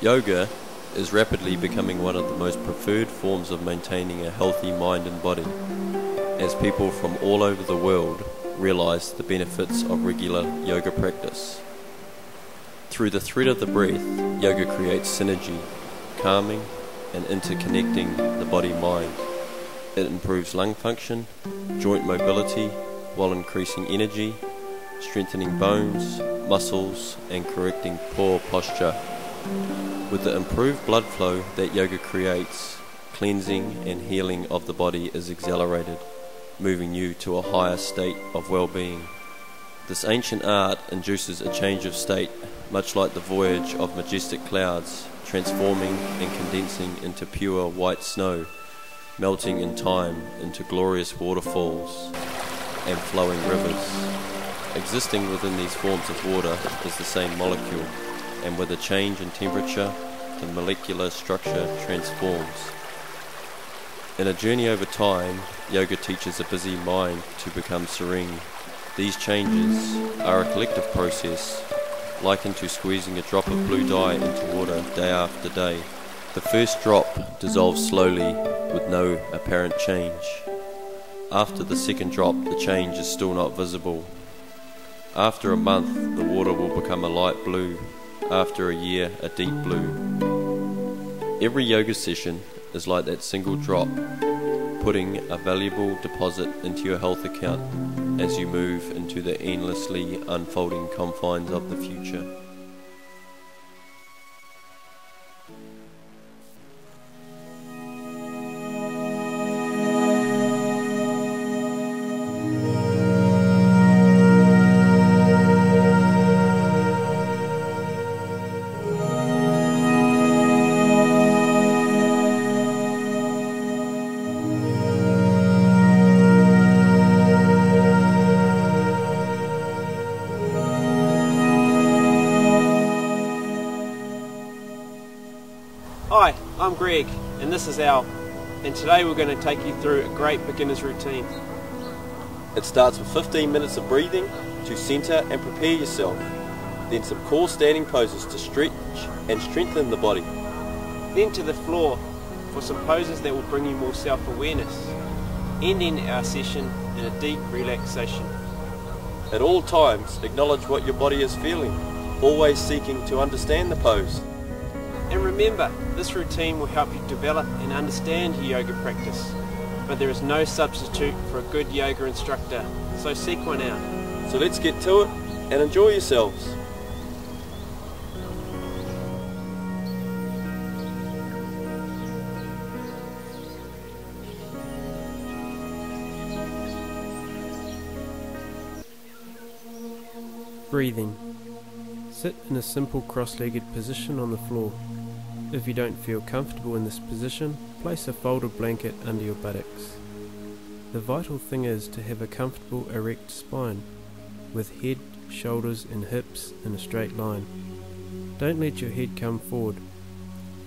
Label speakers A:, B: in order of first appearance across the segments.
A: Yoga is rapidly becoming one of the most preferred forms of maintaining a healthy mind and body, as people from all over the world realize the benefits of regular yoga practice. Through the thread of the breath, yoga creates synergy, calming and interconnecting the body-mind. It improves lung function, joint mobility, while increasing energy, strengthening bones, muscles, and correcting poor posture. With the improved blood flow that yoga creates, cleansing and healing of the body is accelerated, moving you to a higher state of well-being. This ancient art induces a change of state, much like the voyage of majestic clouds, transforming and condensing into pure white snow, melting in time into glorious waterfalls and flowing rivers. Existing within these forms of water is the same molecule, and with a change in temperature, the molecular structure transforms. In a journey over time, yoga teaches a busy mind to become serene. These changes are a collective process, likened to squeezing a drop of blue dye into water day after day. The first drop dissolves slowly with no apparent change. After the second drop, the change is still not visible. After a month, the water will become a light blue. After a year, a deep blue. Every yoga session is like that single drop, putting a valuable deposit into your health account as you move into the endlessly unfolding confines of the future.
B: Hi, I'm Greg, and this is Al, and today we're going to take you through a great beginner's routine.
A: It starts with 15 minutes of breathing to centre and prepare yourself, then some core standing poses to stretch and strengthen the body.
B: Then to the floor for some poses that will bring you more self-awareness, ending our session in a deep relaxation.
A: At all times, acknowledge what your body is feeling, always seeking to understand the pose.
B: And remember, this routine will help you develop and understand your yoga practice, but there is no substitute for a good yoga instructor, so seek one out.
A: So let's get to it and enjoy yourselves.
C: Breathing. Sit in a simple cross-legged position on the floor. If you don't feel comfortable in this position, place a folded blanket under your buttocks. The vital thing is to have a comfortable erect spine, with head, shoulders and hips in a straight line. Don't let your head come forward.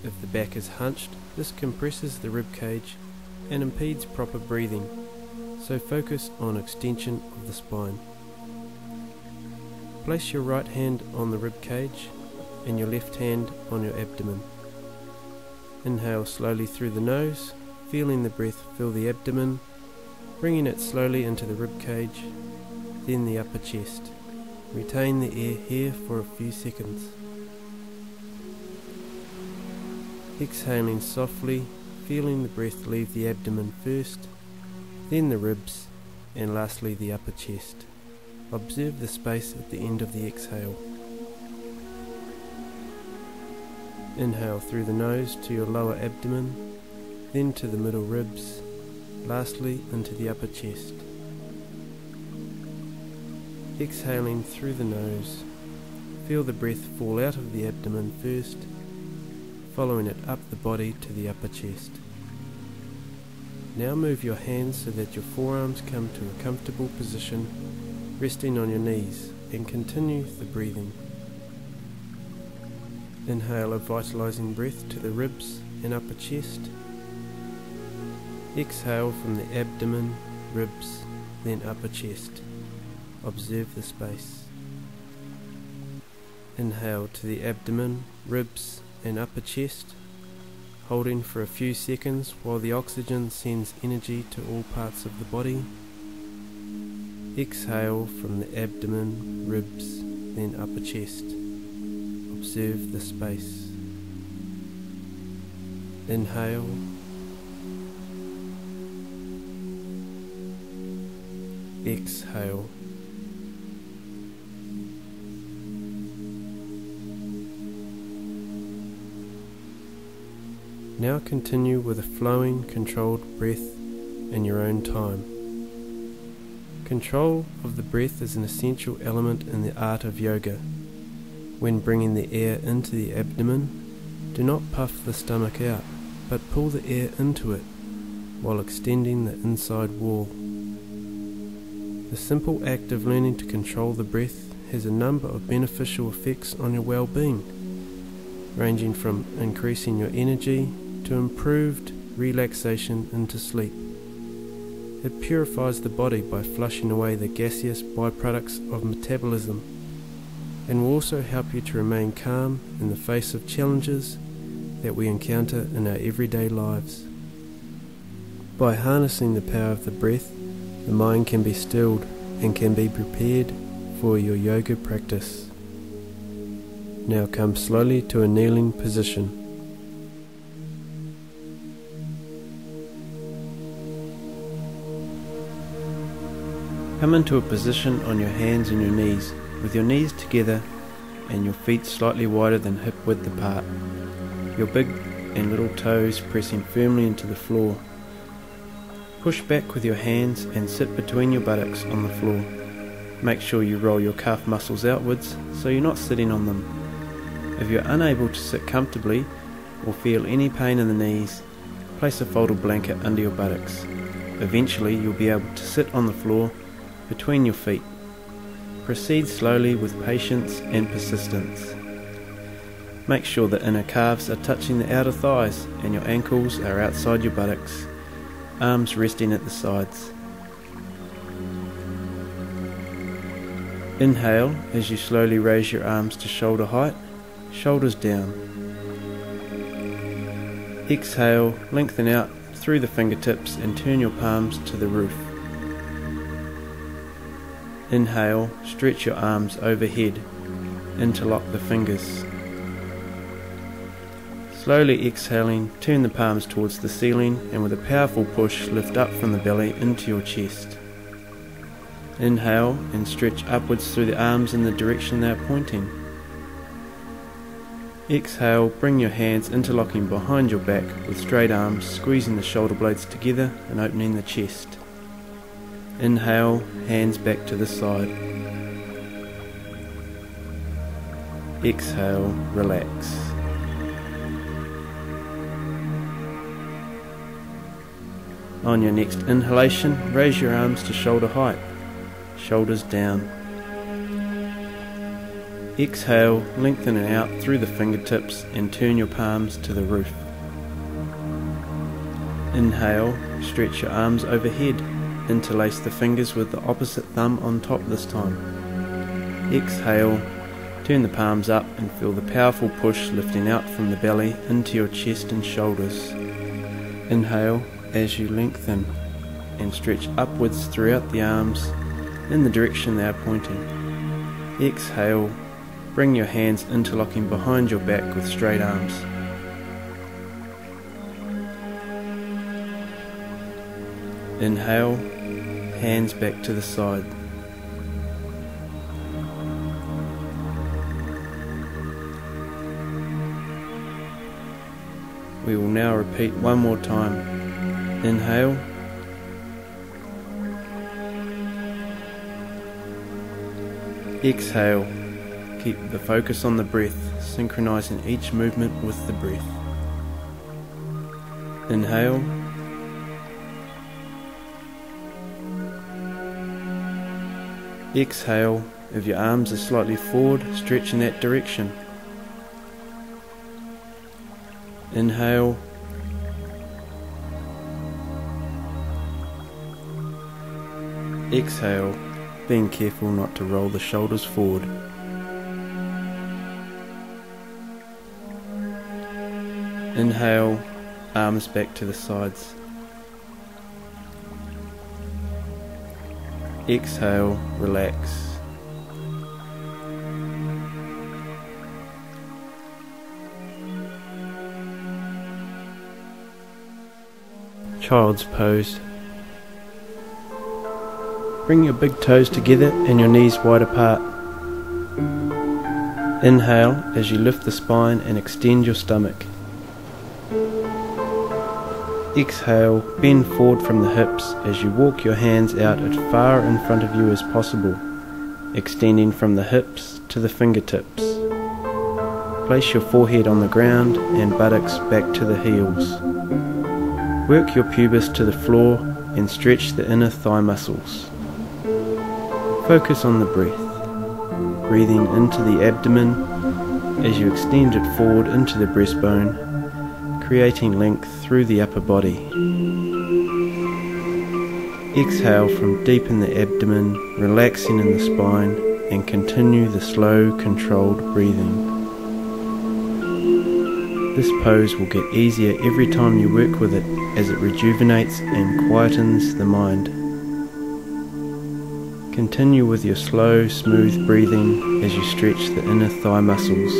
C: If the back is hunched, this compresses the rib cage and impedes proper breathing, so focus on extension of the spine. Place your right hand on the rib cage and your left hand on your abdomen. Inhale slowly through the nose, feeling the breath fill the abdomen, bringing it slowly into the rib cage, then the upper chest. Retain the air here for a few seconds. Exhaling softly, feeling the breath leave the abdomen first, then the ribs, and lastly the upper chest. Observe the space at the end of the exhale. Inhale through the nose to your lower abdomen, then to the middle ribs, lastly into the upper chest. Exhaling through the nose, feel the breath fall out of the abdomen first, following it up the body to the upper chest. Now move your hands so that your forearms come to a comfortable position, resting on your knees, and continue the breathing. Inhale a vitalizing breath to the ribs and upper chest. Exhale from the abdomen, ribs, then upper chest. Observe the space. Inhale to the abdomen, ribs and upper chest, holding for a few seconds while the oxygen sends energy to all parts of the body. Exhale from the abdomen, ribs, then upper chest. Observe the space. Inhale. Exhale. Now continue with a flowing, controlled breath in your own time. Control of the breath is an essential element in the art of yoga. When bringing the air into the abdomen, do not puff the stomach out, but pull the air into it while extending the inside wall. The simple act of learning to control the breath has a number of beneficial effects on your well-being, ranging from increasing your energy to improved relaxation into sleep. It purifies the body by flushing away the gaseous byproducts of metabolism, and will also help you to remain calm in the face of challenges that we encounter in our everyday lives. By harnessing the power of the breath, the mind can be stilled and can be prepared for your yoga practice. Now come slowly to a kneeling position. Come into a position on your hands and your knees, with your knees together and your feet slightly wider than hip width apart. Your big and little toes pressing firmly into the floor. Push back with your hands and sit between your buttocks on the floor. Make sure you roll your calf muscles outwards so you're not sitting on them. If you're unable to sit comfortably or feel any pain in the knees, place a folded blanket under your buttocks. Eventually you'll be able to sit on the floor between your feet. Proceed slowly with patience and persistence. Make sure the inner calves are touching the outer thighs and your ankles are outside your buttocks, arms resting at the sides. Inhale as you slowly raise your arms to shoulder height, shoulders down. Exhale, lengthen out through the fingertips and turn your palms to the roof. Inhale, stretch your arms overhead, interlock the fingers. Slowly exhaling, turn the palms towards the ceiling and with a powerful push lift up from the belly into your chest. Inhale and stretch upwards through the arms in the direction they are pointing. Exhale, bring your hands interlocking behind your back with straight arms, squeezing the shoulder blades together and opening the chest. Inhale, hands back to the side. Exhale, relax. On your next inhalation, raise your arms to shoulder height, shoulders down. Exhale, lengthening out through the fingertips and turn your palms to the roof. Inhale, stretch your arms overhead. Interlace the fingers with the opposite thumb on top this time. Exhale, turn the palms up and feel the powerful push lifting out from the belly into your chest and shoulders. Inhale as you lengthen and stretch upwards throughout the arms in the direction they are pointing. Exhale, bring your hands interlocking behind your back with straight arms. Inhale, hands back to the side. We will now repeat one more time. Inhale. Exhale. Keep the focus on the breath, synchronizing each movement with the breath. Inhale. Exhale. If your arms are slightly forward, stretch in that direction. Inhale. Exhale, being careful not to roll the shoulders forward. Inhale, arms back to the sides. Exhale, relax. Child's pose. Bring your big toes together and your knees wide apart. Inhale as you lift the spine and extend your stomach. Exhale, bend forward from the hips as you walk your hands out as far in front of you as possible, extending from the hips to the fingertips. Place your forehead on the ground and buttocks back to the heels. Work your pubis to the floor and stretch the inner thigh muscles. Focus on the breath, breathing into the abdomen as you extend it forward into the breastbone, creating length through the upper body. Exhale from deep in the abdomen, relaxing in the spine, and continue the slow, controlled breathing. This pose will get easier every time you work with it as it rejuvenates and quietens the mind. Continue with your slow, smooth breathing as you stretch the inner thigh muscles.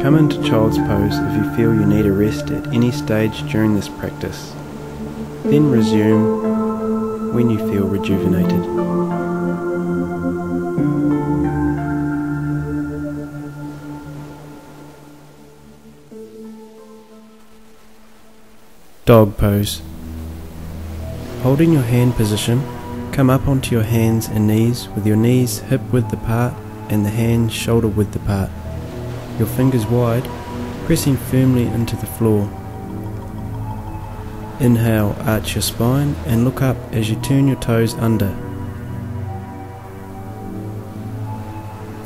C: Come into child's pose if you feel you need a rest at any stage during this practice. Then resume when you feel rejuvenated. Dog pose. Holding your hand position, come up onto your hands and knees with your knees hip width apart and the hands shoulder width apart. Your fingers wide, pressing firmly into the floor. Inhale, arch your spine and look up as you turn your toes under.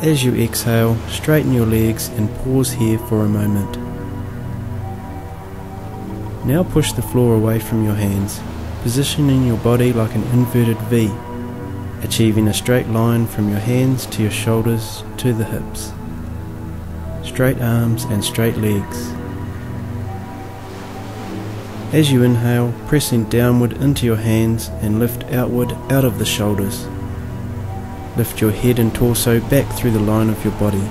C: As you exhale, straighten your legs and pause here for a moment. Now push the floor away from your hands, positioning your body like an inverted V, achieving a straight line from your hands to your shoulders to the hips. Straight arms and straight legs. As you inhale, pressing downward into your hands and lift outward out of the shoulders. Lift your head and torso back through the line of your body.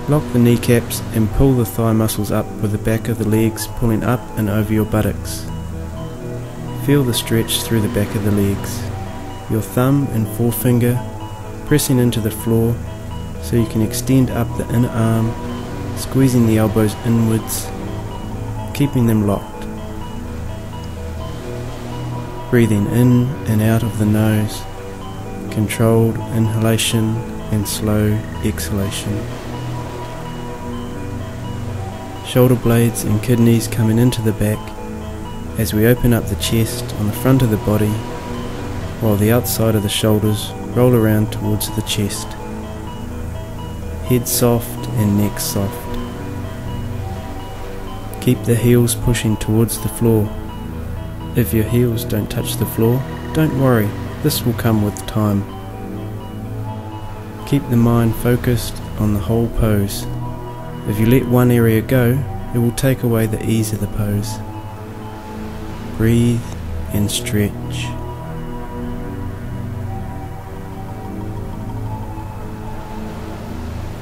C: Lock the kneecaps and pull the thigh muscles up with the back of the legs pulling up and over your buttocks. Feel the stretch through the back of the legs. Your thumb and forefinger pressing into the floor so you can extend up the inner arm, squeezing the elbows inwards, keeping them locked. Breathing in and out of the nose, controlled inhalation and slow exhalation. Shoulder blades and kidneys coming into the back as we open up the chest on the front of the body, while the outside of the shoulders roll around towards the chest. Head soft and neck soft. Keep the heels pushing towards the floor. If your heels don't touch the floor, don't worry, this will come with time. Keep the mind focused on the whole pose. If you let one area go, it will take away the ease of the pose. Breathe and stretch.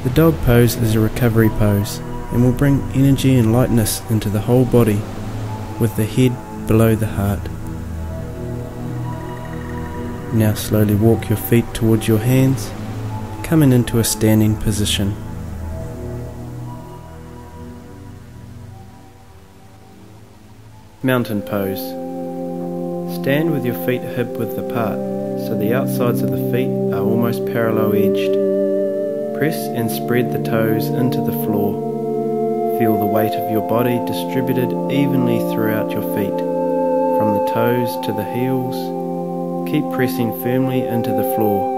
C: The dog pose is a recovery pose and will bring energy and lightness into the whole body with the head below the heart. Now slowly walk your feet towards your hands, coming into a standing position. Mountain pose. Stand with your feet hip width apart so the outsides of the feet are almost parallel edged. Press and spread the toes into the floor. Feel the weight of your body distributed evenly throughout your feet, from the toes to the heels, keep pressing firmly into the floor.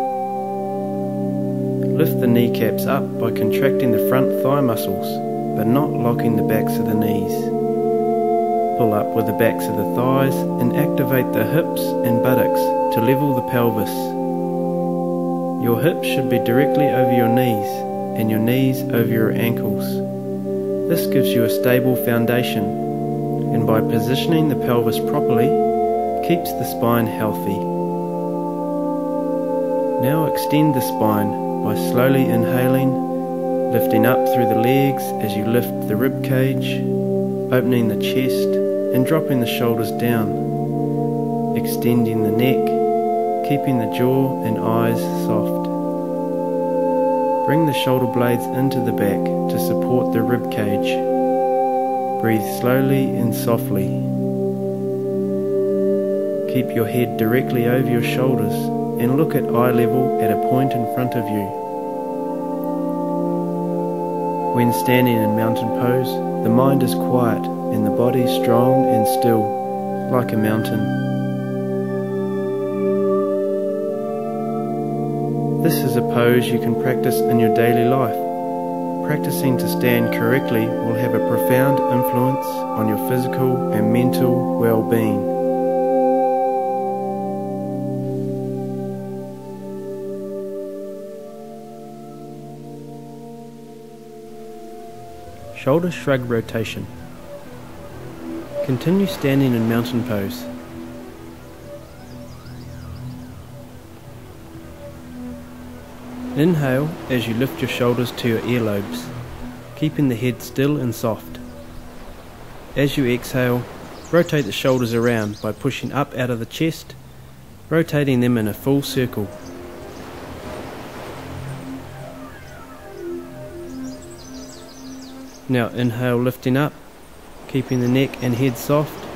C: Lift the kneecaps up by contracting the front thigh muscles, but not locking the backs of the knees. Pull up with the backs of the thighs and activate the hips and buttocks to level the pelvis. Your hips should be directly over your knees and your knees over your ankles. This gives you a stable foundation, and by positioning the pelvis properly, keeps the spine healthy. Now extend the spine by slowly inhaling, lifting up through the legs as you lift the rib cage, opening the chest and dropping the shoulders down, extending the neck, keeping the jaw and eyes soft. Bring the shoulder blades into the back to support the rib cage. Breathe slowly and softly. Keep your head directly over your shoulders and look at eye level at a point in front of you. When standing in mountain pose, the mind is quiet and the body strong and still, like a mountain. This is a pose you can practice in your daily life. Practicing to stand correctly will have a profound influence on your physical and mental well-being. Shoulder shrug rotation. Continue standing in mountain pose. Inhale as you lift your shoulders to your earlobes, keeping the head still and soft. As you exhale, rotate the shoulders around by pushing up out of the chest, rotating them in a full circle. Now inhale, lifting up, keeping the neck and head soft.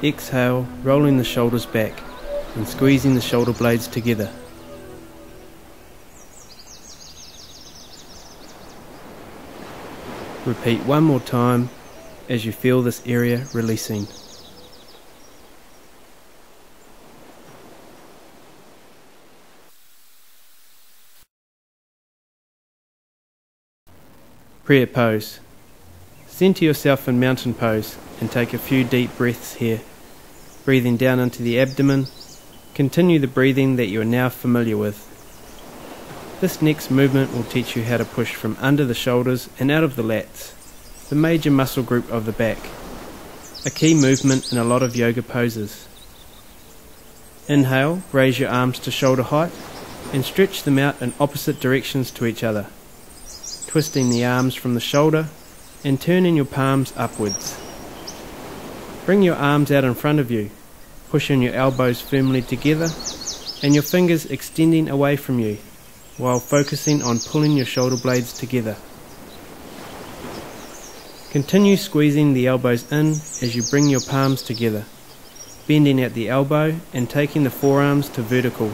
C: Exhale, rolling the shoulders back and squeezing the shoulder blades together. Repeat one more time as you feel this area releasing. Prayer pose. Center yourself in mountain pose and take a few deep breaths here, breathing down into the abdomen. Continue the breathing that you are now familiar with. This next movement will teach you how to push from under the shoulders and out of the lats, the major muscle group of the back, a key movement in a lot of yoga poses. Inhale, raise your arms to shoulder height and stretch them out in opposite directions to each other, twisting the arms from the shoulder and turning your palms upwards. Bring your arms out in front of you, pushing your elbows firmly together and your fingers extending away from you, while focusing on pulling your shoulder blades together. Continue squeezing the elbows in as you bring your palms together, bending at the elbow and taking the forearms to vertical.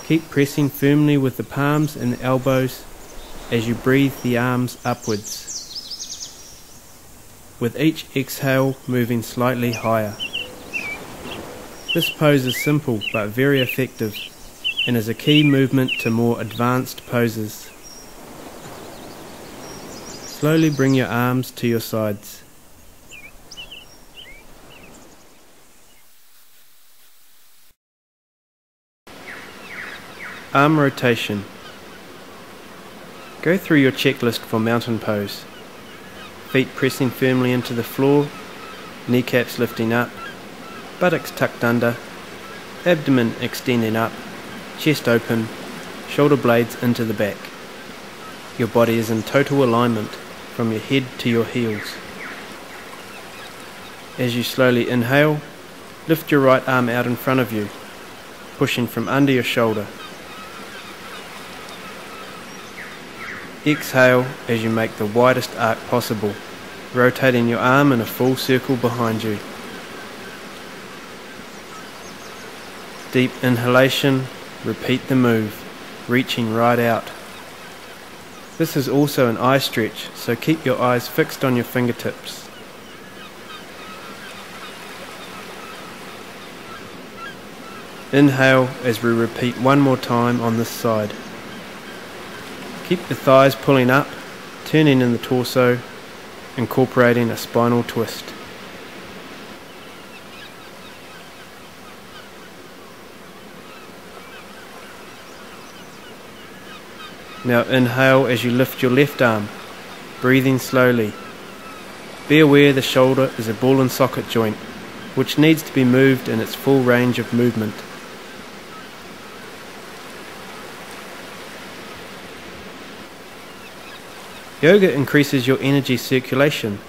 C: Keep pressing firmly with the palms and the elbows as you breathe the arms upwards, with each exhale moving slightly higher. This pose is simple but very effective and is a key movement to more advanced poses. Slowly bring your arms to your sides. Arm rotation. Go through your checklist for mountain pose. Feet pressing firmly into the floor, kneecaps lifting up, buttocks tucked under, abdomen extending up, chest open, shoulder blades into the back. Your body is in total alignment from your head to your heels. As you slowly inhale, lift your right arm out in front of you, pushing from under your shoulder. Exhale as you make the widest arc possible, rotating your arm in a full circle behind you. Deep inhalation, repeat the move, reaching right out. This is also an eye stretch, so keep your eyes fixed on your fingertips. Inhale as we repeat one more time on this side. Keep the thighs pulling up, turning in the torso, incorporating a spinal twist. Now inhale as you lift your left arm, breathing slowly. Be aware the shoulder is a ball and socket joint, which needs to be moved in its full range of movement. Yoga increases your energy circulation.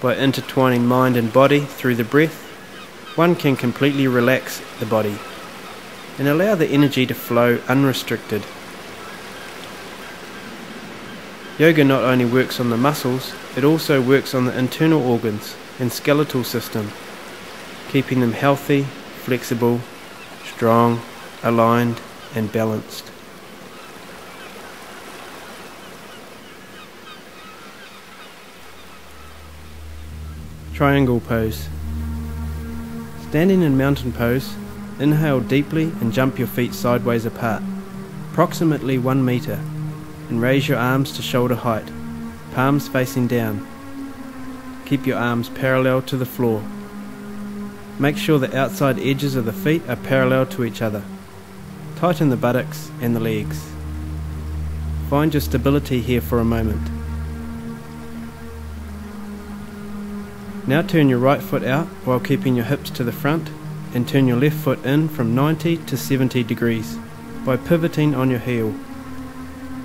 C: By intertwining mind and body through the breath, one can completely relax the body and allow the energy to flow unrestricted. Yoga not only works on the muscles, it also works on the internal organs and skeletal system, keeping them healthy, flexible, strong, aligned and balanced. Triangle pose. Standing in mountain pose, inhale deeply and jump your feet sideways apart, approximately 1 meter, and raise your arms to shoulder height, palms facing down. Keep your arms parallel to the floor. Make sure the outside edges of the feet are parallel to each other. Tighten the buttocks and the legs. Find your stability here for a moment. Now turn your right foot out while keeping your hips to the front, and turn your left foot in from 90 to 70 degrees by pivoting on your heel.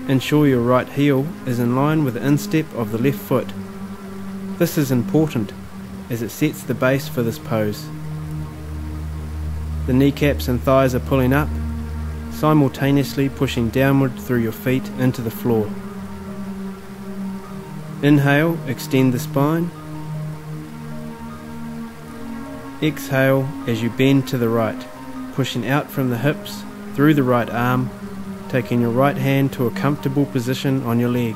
C: Ensure your right heel is in line with the instep of the left foot. This is important as it sets the base for this pose. The kneecaps and thighs are pulling up, simultaneously pushing downward through your feet into the floor. Inhale, extend the spine. Exhale as you bend to the right, pushing out from the hips through the right arm, taking your right hand to a comfortable position on your leg.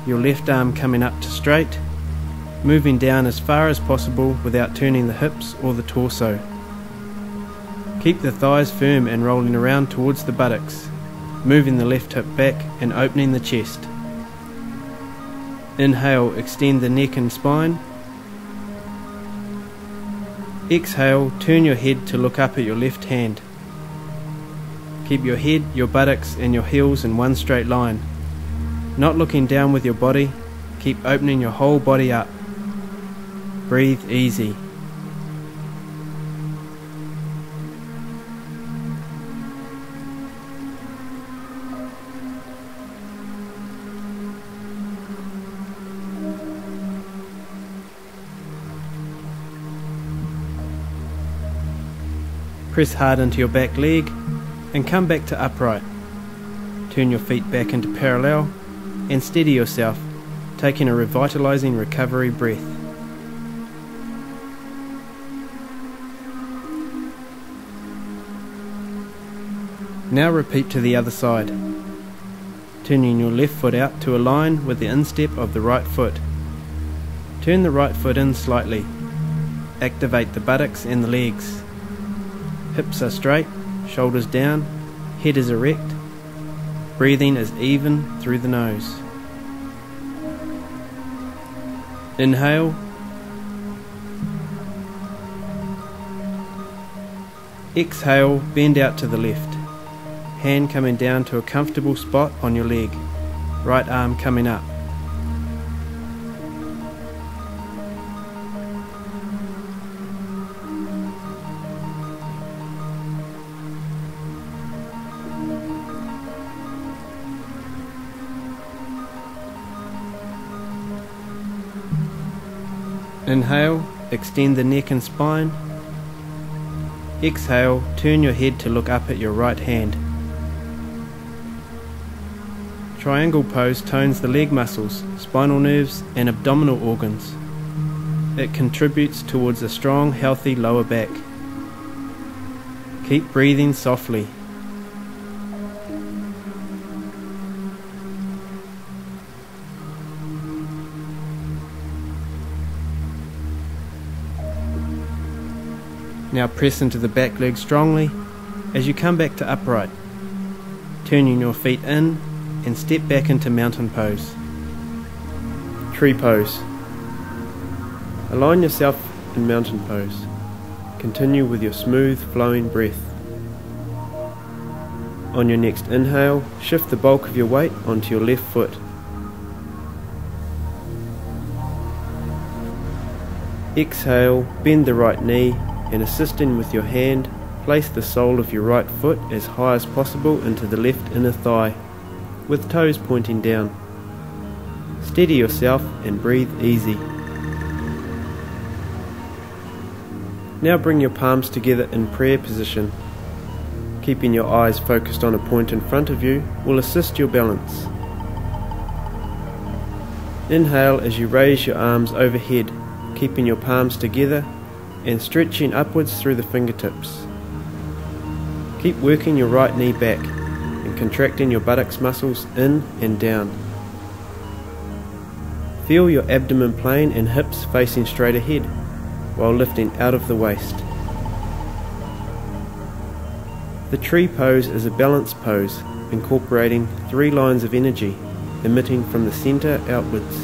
C: Your left arm coming up to straight, moving down as far as possible without turning the hips or the torso. Keep the thighs firm and rolling around towards the buttocks, moving the left hip back and opening the chest. Inhale, extend the neck and spine. Exhale, turn your head to look up at your left hand. Keep your head, your buttocks and your heels in one straight line. Not looking down with your body, keep opening your whole body up. Breathe easy. Press hard into your back leg and come back to upright. Turn your feet back into parallel and steady yourself, taking a revitalizing recovery breath. Now repeat to the other side, turning your left foot out to align with the instep of the right foot. Turn the right foot in slightly. Activate the buttocks and the legs. Hips are straight, shoulders down, head is erect. Breathing is even through the nose. Inhale. Exhale, bend out to the left. Hand coming down to a comfortable spot on your leg. Right arm coming up. Inhale, extend the neck and spine. Exhale, turn your head to look up at your right hand. Triangle pose tones the leg muscles, spinal nerves and abdominal organs. It contributes towards a strong, healthy lower back. Keep breathing softly. Now press into the back leg strongly As you come back to upright, turning your feet in and step back into mountain pose. Tree pose. Align yourself in mountain pose. Continue with your smooth flowing breath. On your next inhale, shift the bulk of your weight onto your left foot. Exhale, bend the right knee and, assisting with your hand, place the sole of your right foot as high as possible into the left inner thigh, with toes pointing down. Steady yourself and breathe easy. Now bring your palms together in prayer position. Keeping your eyes focused on a point in front of you will assist your balance. Inhale as you raise your arms overhead, keeping your palms together and stretching upwards through the fingertips. Keep working your right knee back and contracting your buttocks muscles in and down. Feel your abdomen plane and hips facing straight ahead while lifting out of the waist. The tree pose is a balance pose incorporating 3 lines of energy emitting from the centre outwards.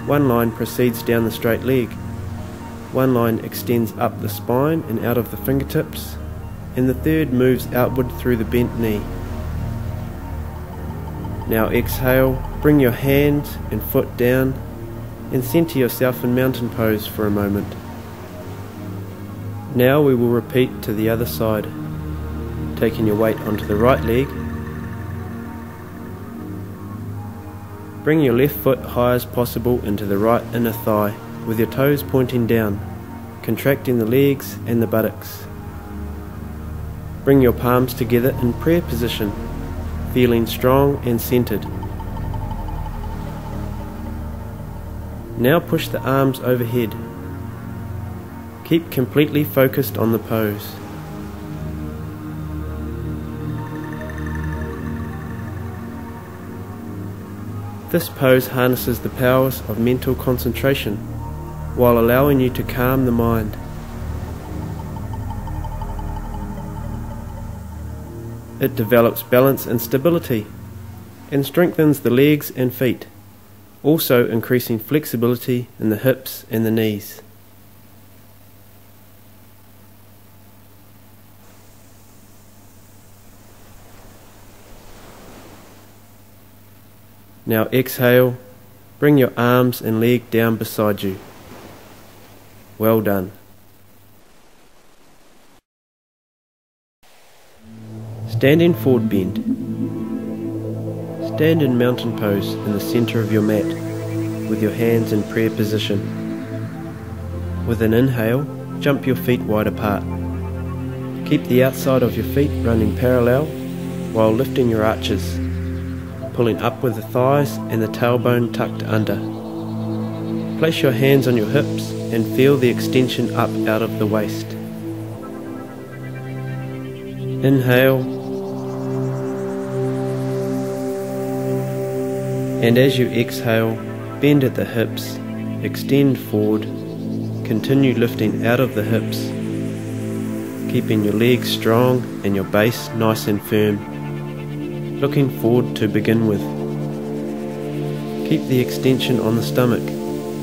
C: 1 line proceeds down the straight leg, 1 line extends up the spine and out of the fingertips, and the third moves outward through the bent knee. Now exhale, bring your hand and foot down and centre yourself in mountain pose for a moment. Now we will repeat to the other side, taking your weight onto the right leg. Bring your left foot high as possible into the right inner thigh with your toes pointing down, contracting the legs and the buttocks. Bring your palms together in prayer position, feeling strong and centered. Now push the arms overhead. Keep completely focused on the pose. This pose harnesses the powers of mental concentration while allowing you to calm the mind. It develops balance and stability and strengthens the legs and feet, also increasing flexibility in the hips and the knees. Now exhale, bring your arms and leg down beside you. Well done. Standing forward bend. Stand in mountain pose in the centre of your mat with your hands in prayer position. With an inhale, jump your feet wide apart. Keep the outside of your feet running parallel while lifting your arches, pulling up with the thighs and the tailbone tucked under. Place your hands on your hips and feel the extension up out of the waist. Inhale, and as you exhale, bend at the hips, extend forward, continue lifting out of the hips, keeping your legs strong and your base nice and firm. Looking forward to begin with. Keep the extension on the stomach,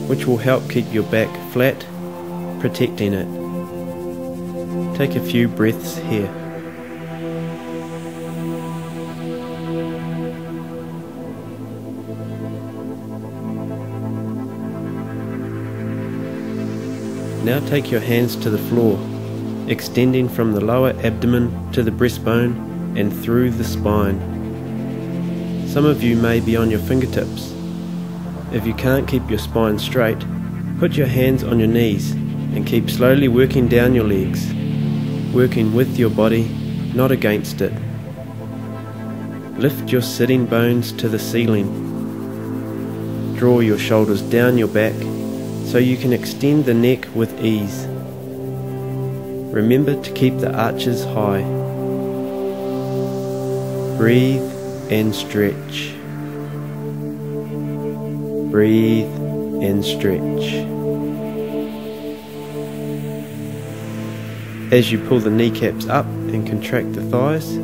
C: which will help keep your back flat, protecting it. Take a few breaths here. Now take your hands to the floor, extending from the lower abdomen to the breastbone and through the spine. Some of you may be on your fingertips. If you can't keep your spine straight, put your hands on your knees and keep slowly working down your legs, working with your body, not against it. Lift your sitting bones to the ceiling. Draw your shoulders down your back so you can extend the neck with ease. Remember to keep the arches high. Breathe and stretch. Breathe and stretch. As you pull the kneecaps up and contract the thighs,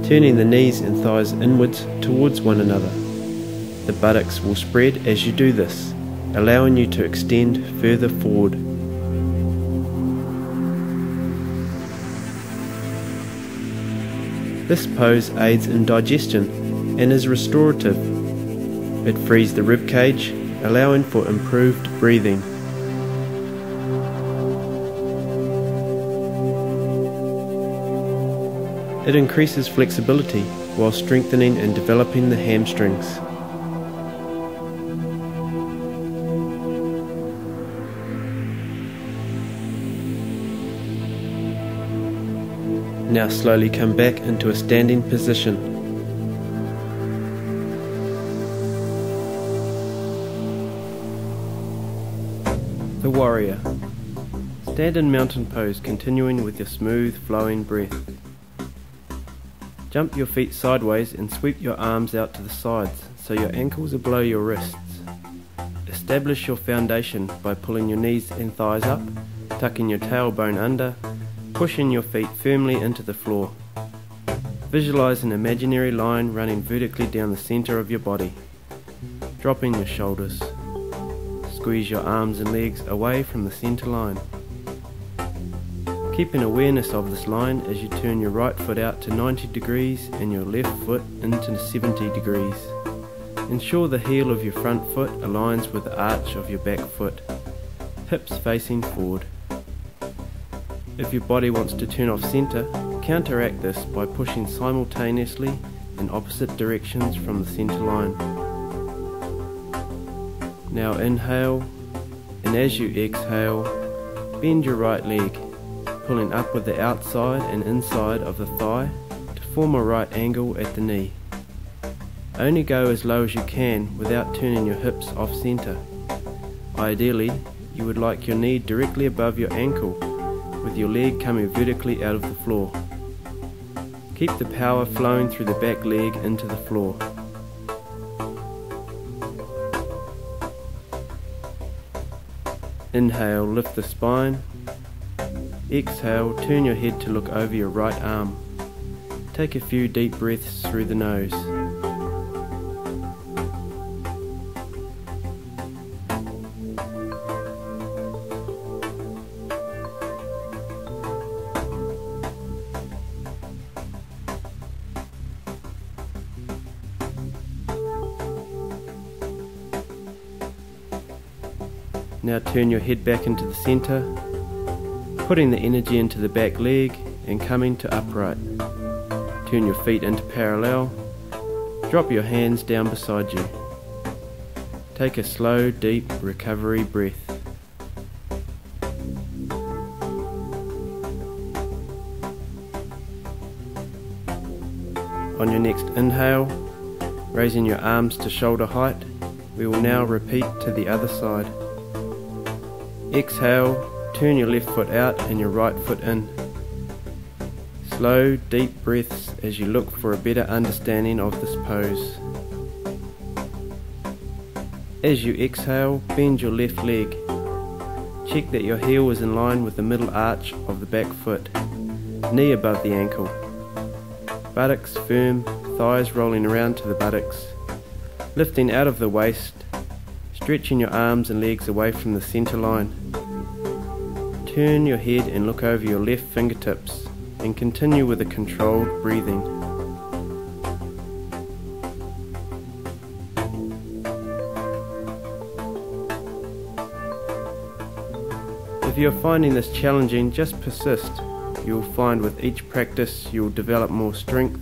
C: turning the knees and thighs inwards towards one another. The buttocks will spread as you do this, allowing you to extend further forward. This pose aids in digestion and is restorative. It frees the rib cage, allowing for improved breathing. It increases flexibility while strengthening and developing the hamstrings. Now slowly come back into a standing position. The warrior. Stand in mountain pose, continuing with your smooth flowing breath. Jump your feet sideways and sweep your arms out to the sides so your ankles are below your wrists. Establish your foundation by pulling your knees and thighs up, tucking your tailbone under, pushing your feet firmly into the floor. Visualize an imaginary line running vertically down the center of your body. Dropping your shoulders. Squeeze your arms and legs away from the center line. Keep an awareness of this line as you turn your right foot out to 90 degrees and your left foot into 70 degrees. Ensure the heel of your front foot aligns with the arch of your back foot, hips facing forward. If your body wants to turn off center, counteract this by pushing simultaneously in opposite directions from the center line. Now inhale, and as you exhale, bend your right leg, pulling up with the outside and inside of the thigh to form a right angle at the knee. Only go as low as you can without turning your hips off center. Ideally, you would like your knee directly above your ankle, with your leg coming vertically out of the floor. Keep the power flowing through the back leg into the floor. Inhale, lift the spine. Exhale, turn your head to look over your right arm. Take a few deep breaths through the nose. Now turn your head back into the center, putting the energy into the back leg and coming to upright. Turn your feet into parallel, drop your hands down beside you. Take a slow, deep recovery breath. On your next inhale, raising your arms to shoulder height, we will now repeat to the other side. Exhale, turn your left foot out and your right foot in. Slow, deep breaths as you look for a better understanding of this pose. As you exhale, bend your left leg. Check that your heel is in line with the middle arch of the back foot, knee above the ankle. Buttocks firm, thighs rolling around to the buttocks. Lifting out of the waist, stretching your arms and legs away from the center line. Turn your head and look over your left fingertips and continue with a controlled breathing. If you're finding this challenging, just persist. You'll find with each practice you'll develop more strength,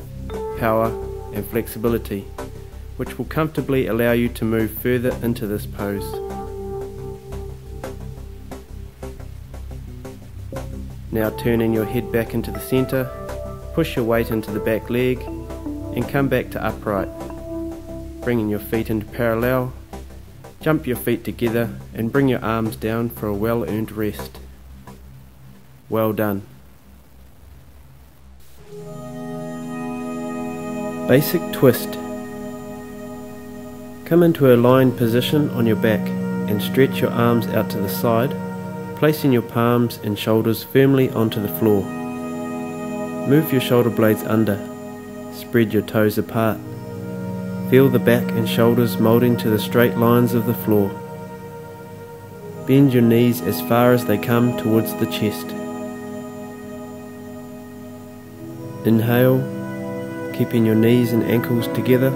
C: power and flexibility, which will comfortably allow you to move further into this pose. Now turning your head back into the center, push your weight into the back leg and come back to upright. Bringing your feet into parallel, jump your feet together and bring your arms down for a well-earned rest. Well done. Basic twist. Come into a lying position on your back and stretch your arms out to the side, placing your palms and shoulders firmly onto the floor. Move your shoulder blades under, spread your toes apart. Feel the back and shoulders moulding to the straight lines of the floor. Bend your knees as far as they come towards the chest. Inhale, keeping your knees and ankles together.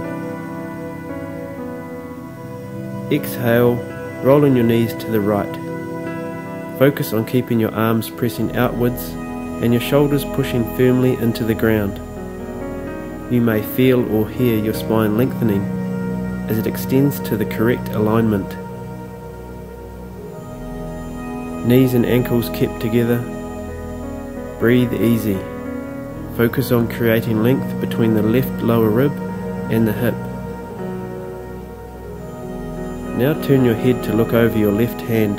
C: Exhale, rolling your knees to the right. Focus on keeping your arms pressing outwards and your shoulders pushing firmly into the ground. You may feel or hear your spine lengthening as it extends to the correct alignment. Knees and ankles kept together. Breathe easy. Focus on creating length between the left lower rib and the hip. Now turn your head to look over your left hand.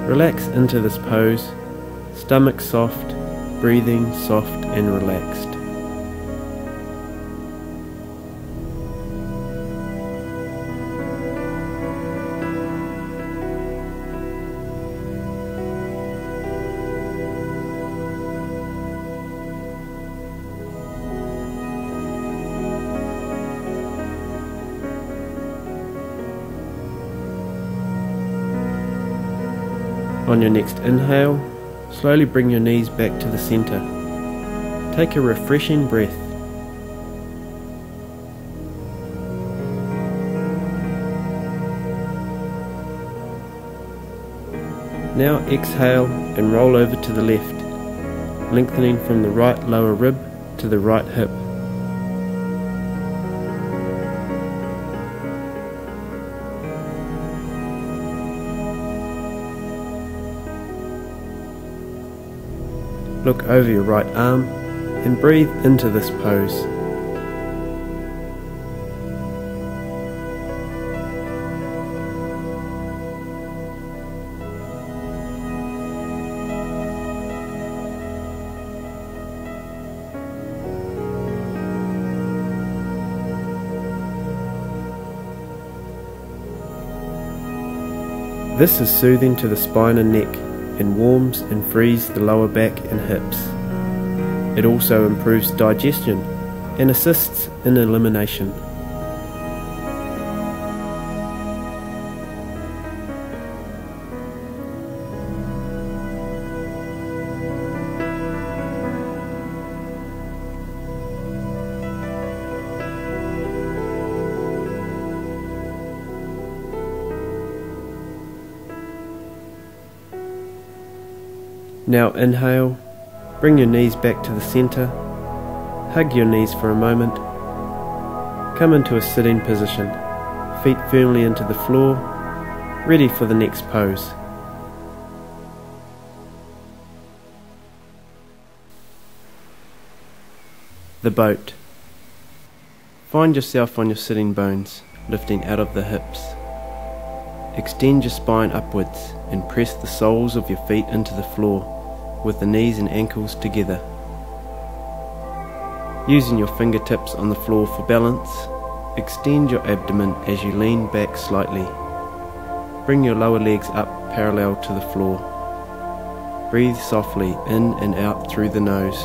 C: Relax into this pose, stomach soft, breathing soft and relaxed. On your next inhale, slowly bring your knees back to the center. Take a refreshing breath. Now exhale and roll over to the left, lengthening from the right lower rib to the right hip. Look over your right arm and breathe into this pose. This is soothing to the spine and neck, and warms and frees the lower back and hips. It also improves digestion and assists in elimination. Now inhale, bring your knees back to the center, hug your knees for a moment, come into a sitting position, feet firmly into the floor, ready for the next pose. The boat. Find yourself on your sitting bones, lifting out of the hips. Extend your spine upwards and press the soles of your feet into the floor, with the knees and ankles together. Using your fingertips on the floor for balance, extend your abdomen as you lean back slightly. Bring your lower legs up parallel to the floor. Breathe softly in and out through the nose,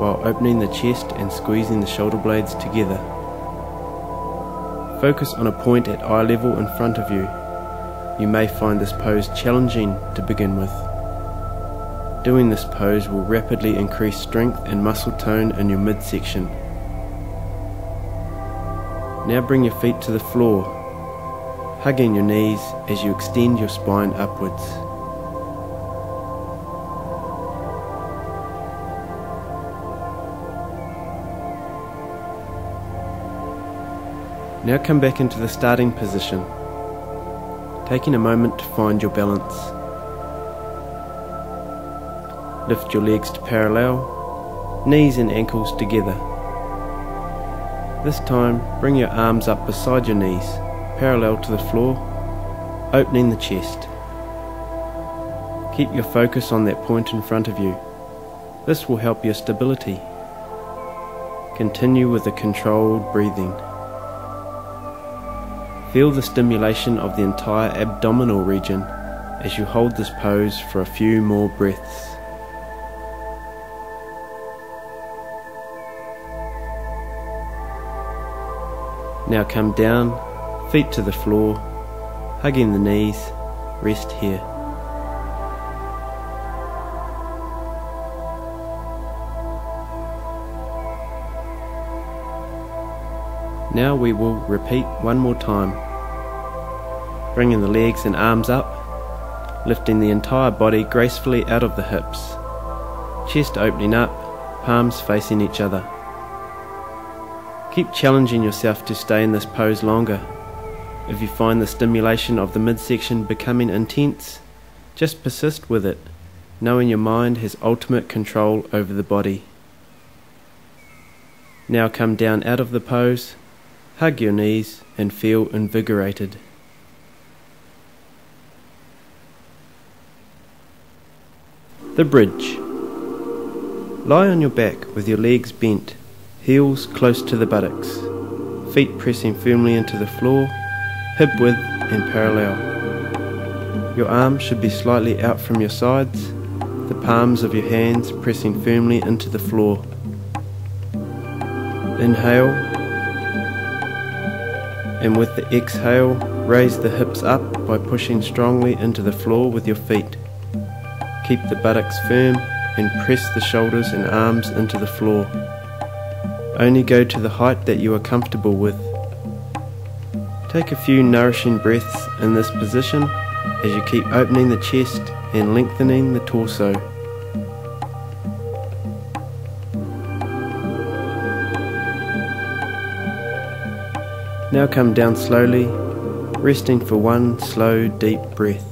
C: while opening the chest and squeezing the shoulder blades together. Focus on a point at eye level in front of you. You may find this pose challenging to begin with. Doing this pose will rapidly increase strength and muscle tone in your midsection. Now bring your feet to the floor, hugging your knees as you extend your spine upwards. Now come back into the starting position, taking a moment to find your balance. Lift your legs to parallel, knees and ankles together. This time, bring your arms up beside your knees, parallel to the floor, opening the chest. Keep your focus on that point in front of you. This will help your stability. Continue with a controlled breathing. Feel the stimulation of the entire abdominal region as you hold this pose for a few more breaths. Now come down, feet to the floor, hugging the knees, rest here. Now we will repeat one more time, bringing the legs and arms up, lifting the entire body gracefully out of the hips, chest opening up, palms facing each other. Keep challenging yourself to stay in this pose longer. If you find the stimulation of the midsection becoming intense, just persist with it, knowing your mind has ultimate control over the body. Now come down out of the pose, hug your knees and feel invigorated. The bridge. Lie on your back with your legs bent, heels close to the buttocks, feet pressing firmly into the floor, hip width and parallel. Your arms should be slightly out from your sides, the palms of your hands pressing firmly into the floor. Inhale, and with the exhale, raise the hips up by pushing strongly into the floor with your feet. Keep the buttocks firm and press the shoulders and arms into the floor. Only go to the height that you are comfortable with. Take a few nourishing breaths in this position as you keep opening the chest and lengthening the torso. Now come down slowly, resting for one slow, deep breath.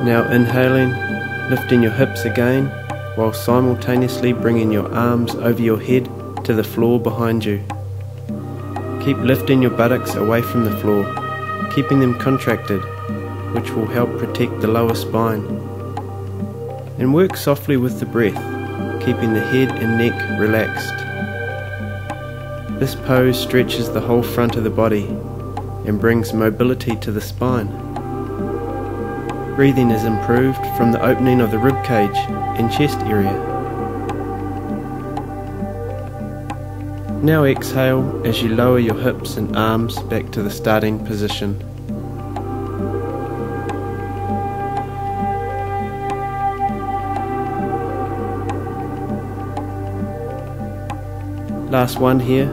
C: Now inhaling, lifting your hips again, while simultaneously bringing your arms over your head to the floor behind you. Keep lifting your buttocks away from the floor, keeping them contracted, which will help protect the lower spine. And work softly with the breath, keeping the head and neck relaxed. This pose stretches the whole front of the body and brings mobility to the spine. Breathing is improved from the opening of the rib cage and chest area. Now exhale as you lower your hips and arms back to the starting position. Last one here,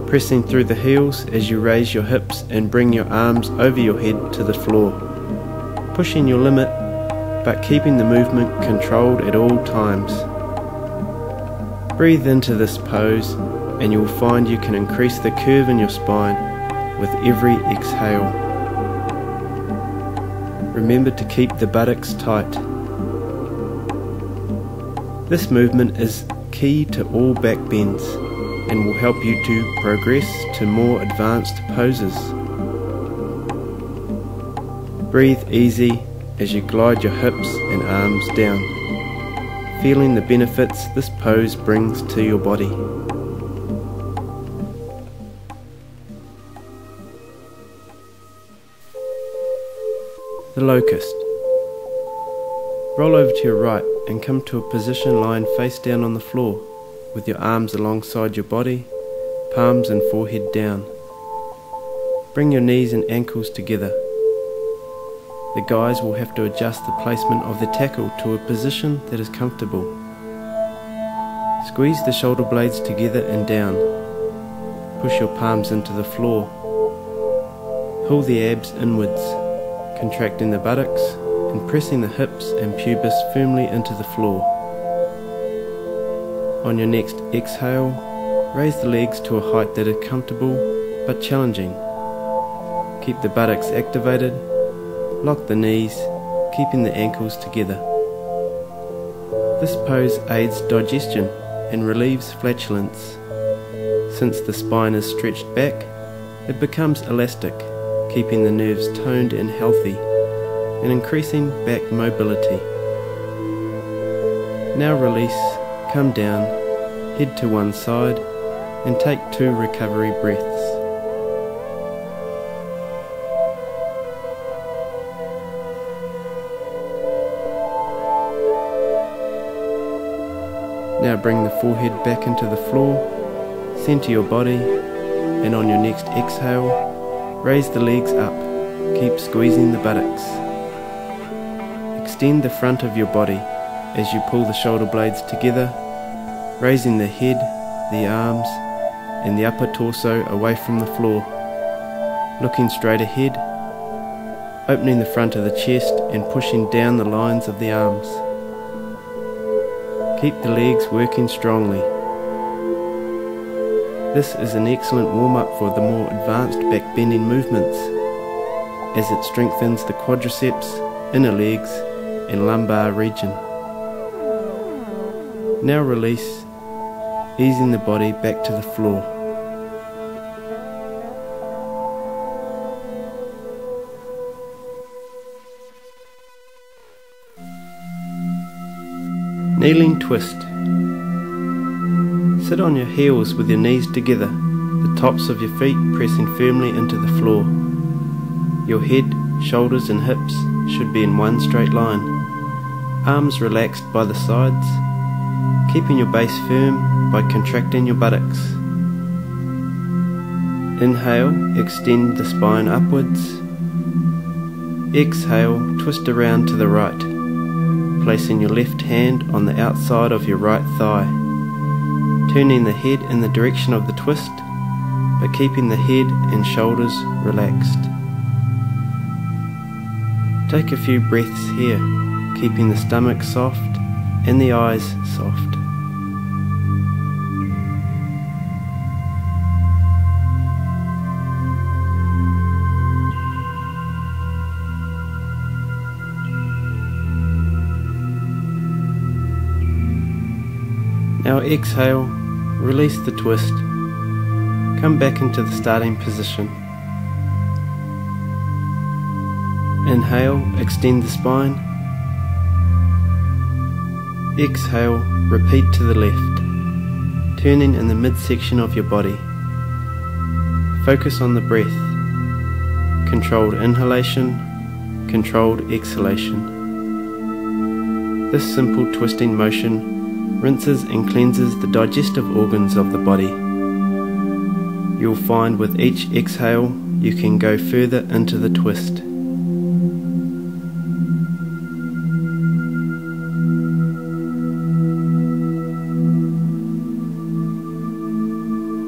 C: pressing through the heels as you raise your hips and bring your arms over your head to the floor, pushing your limit but keeping the movement controlled at all times. Breathe into this pose and you'll find you can increase the curve in your spine with every exhale. Remember to keep the buttocks tight. This movement is key to all back bends and will help you to progress to more advanced poses. Breathe easy as you glide your hips and arms down, feeling the benefits this pose brings to your body. The locust. Roll over to your right and come to a position lying face down on the floor, with your arms alongside your body, palms and forehead down. Bring your knees and ankles together. The guys will have to adjust the placement of the tackle to a position that is comfortable. Squeeze the shoulder blades together and down. Push your palms into the floor. Pull the abs inwards, contracting the buttocks and pressing the hips and pubis firmly into the floor. On your next exhale, raise the legs to a height that is comfortable but challenging. Keep the buttocks activated, lock the knees, keeping the ankles together. This pose aids digestion and relieves flatulence. Since the spine is stretched back, it becomes elastic, keeping the nerves toned and healthy. and increasing back mobility. Now release, come down, head to one side, and take 2 recovery breaths. Now bring the forehead back into the floor, center your body, and on your next exhale, raise the legs up. Keep squeezing the buttocks. Extend the front of your body as you pull the shoulder blades together, raising the head, the arms, and the upper torso away from the floor. Looking straight ahead, opening the front of the chest and pushing down the lines of the arms. Keep the legs working strongly. This is an excellent warm-up for the more advanced back bending movements, as it strengthens the quadriceps, inner legs, and lumbar region. Now release, easing the body back to the floor. Kneeling twist. Sit on your heels with your knees together, the tops of your feet pressing firmly into the floor. Your head, shoulders and hips should be in one straight line. Arms relaxed by the sides, keeping your base firm by contracting your buttocks. Inhale, extend the spine upwards. Exhale, twist around to the right, placing your left hand on the outside of your right thigh, turning the head in the direction of the twist, but keeping the head and shoulders relaxed. Take a few breaths here, keeping the stomach soft and the eyes soft. Now exhale, release the twist, come back into the starting position. Inhale, extend the spine. Exhale, repeat to the left, turning in the midsection of your body. Focus on the breath. Controlled inhalation, controlled exhalation. This simple twisting motion rinses and cleanses the digestive organs of the body. You'll find with each exhale you can go further into the twist.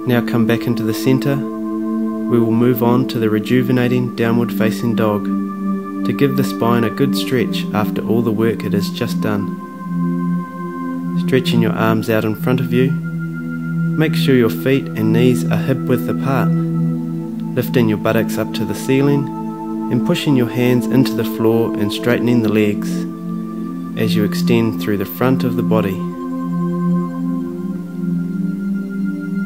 C: Now come back into the center. We will move on to the rejuvenating downward facing dog to give the spine a good stretch after all the work it has just done. Stretching your arms out in front of you, make sure your feet and knees are hip width apart, lifting your buttocks up to the ceiling and pushing your hands into the floor and straightening the legs as you extend through the front of the body.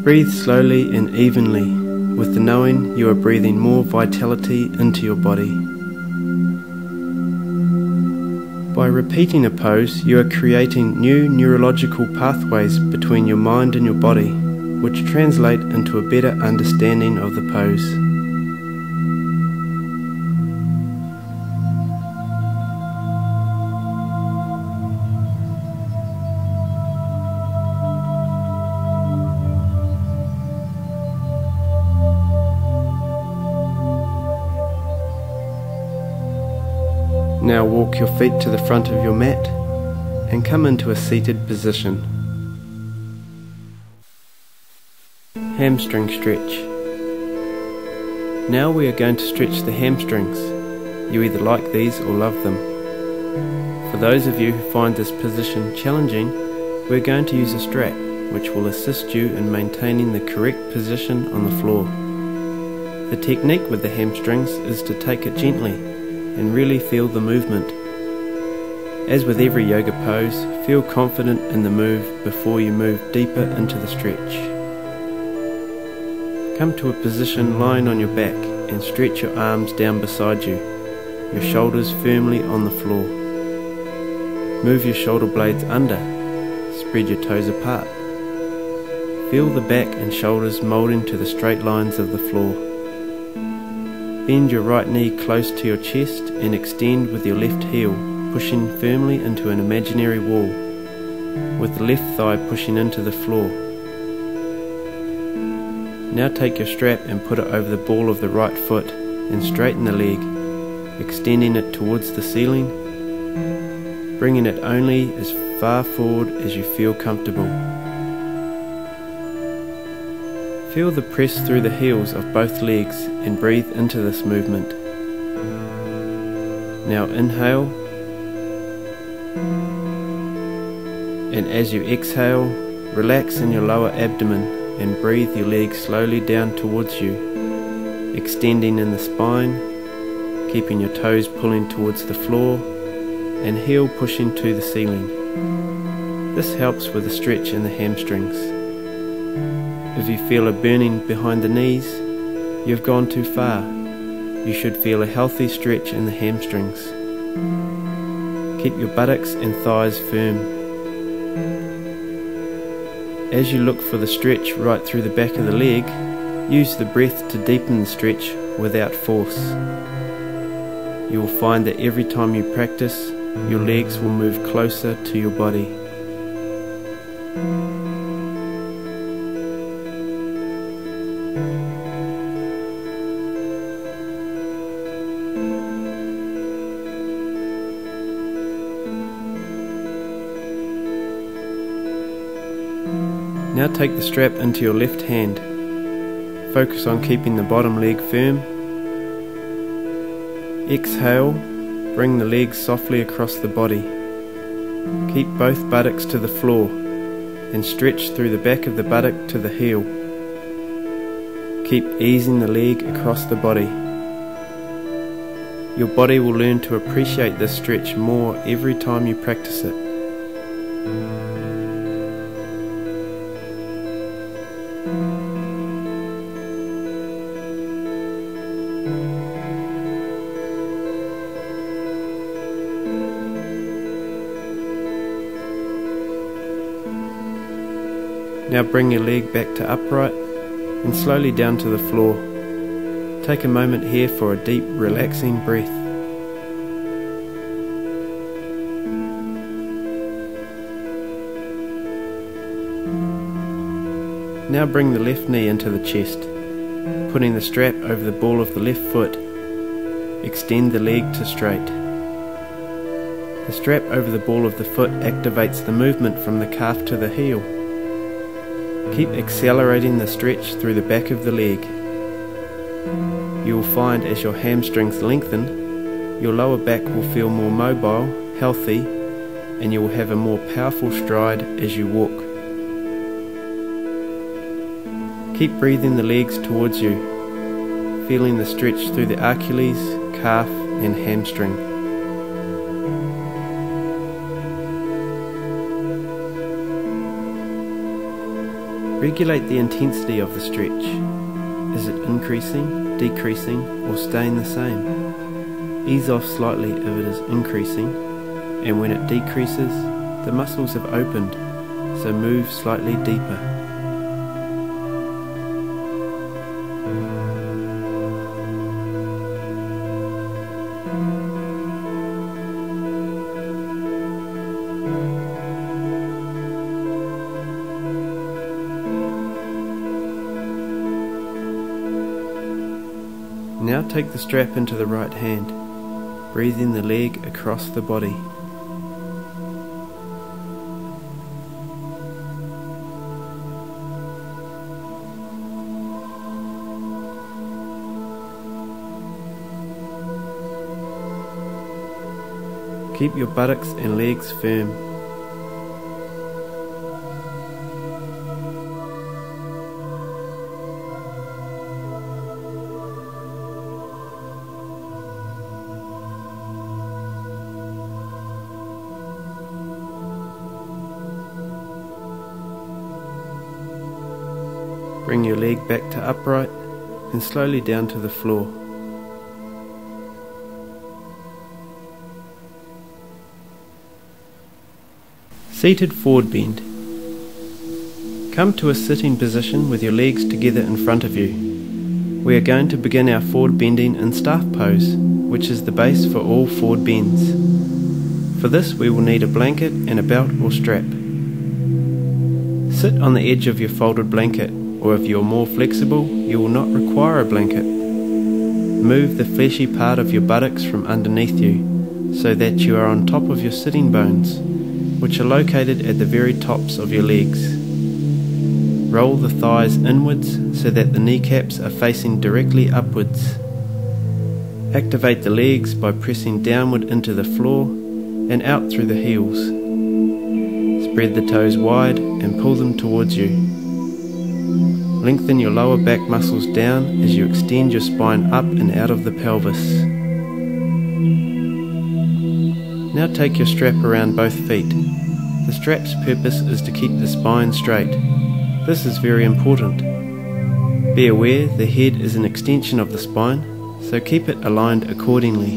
C: Breathe slowly and evenly with the knowing you are breathing more vitality into your body. By repeating a pose, you are creating new neurological pathways between your mind and your body, which translate into a better understanding of the pose. Now walk your feet to the front of your mat and come into a seated position. Hamstring stretch. Now we are going to stretch the hamstrings. You either like these or love them. For those of you who find this position challenging, we're going to use a strap which will assist you in maintaining the correct position on the floor. The technique with the hamstrings is to take it gently and really feel the movement. As with every yoga pose, feel confident in the move before you move deeper into the stretch. Come to a position lying on your back and stretch your arms down beside you, your shoulders firmly on the floor. Move your shoulder blades under, spread your toes apart. Feel the back and shoulders moulding to the straight lines of the floor. Bend your right knee close to your chest and extend with your left heel, pushing firmly into an imaginary wall, with the left thigh pushing into the floor. Now take your strap and put it over the ball of the right foot and straighten the leg, extending it towards the ceiling, bringing it only as far forward as you feel comfortable. Feel the press through the heels of both legs and breathe into this movement. Now inhale, and as you exhale, relax in your lower abdomen and breathe your legs slowly down towards you, extending in the spine, keeping your toes pulling towards the floor and heel pushing to the ceiling. This helps with a stretch in the hamstrings. If you feel a burning behind the knees, you've gone too far. You should feel a healthy stretch in the hamstrings. Keep your buttocks and thighs firm. As you look for the stretch right through the back of the leg, use the breath to deepen the stretch without force. You will find that every time you practice, your legs will move closer to your body. Now take the strap into your left hand. Focus on keeping the bottom leg firm. Exhale, bring the legs softly across the body. Keep both buttocks to the floor and stretch through the back of the buttock to the heel. Keep easing the leg across the body. Your body will learn to appreciate this stretch more every time you practice it. Now bring your leg back to upright and slowly down to the floor. Take a moment here for a deep, relaxing breath. Now bring the left knee into the chest, putting the strap over the ball of the left foot. Extend the leg to straight. The strap over the ball of the foot activates the movement from the calf to the heel. Keep accelerating the stretch through the back of the leg. You will find as your hamstrings lengthen, your lower back will feel more mobile, healthy, and you will have a more powerful stride as you walk. Keep breathing the legs towards you, feeling the stretch through the Achilles, calf and hamstring. Regulate the intensity of the stretch. Is it increasing, decreasing, or staying the same? Ease off slightly if it is increasing, and when it decreases, the muscles have opened, so move slightly deeper. Now take the strap into the right hand, breathing the leg across the body. Keep your buttocks and legs firm. Bring your leg back to upright and slowly down to the floor. Seated forward bend. Come to a sitting position with your legs together in front of you. We are going to begin our forward bending in staff pose, which is the base for all forward bends. For this we will need a blanket and a belt or strap. Sit on the edge of your folded blanket, or if you are more flexible, you will not require a blanket. Move the fleshy part of your buttocks from underneath you, so that you are on top of your sitting bones, which are located at the very tops of your legs. Roll the thighs inwards so that the kneecaps are facing directly upwards. Activate the legs by pressing downward into the floor and out through the heels. Spread the toes wide and pull them towards you. Lengthen your lower back muscles down as you extend your spine up and out of the pelvis. Now take your strap around both feet. The strap's purpose is to keep the spine straight. This is very important. Be aware the head is an extension of the spine, so keep it aligned accordingly.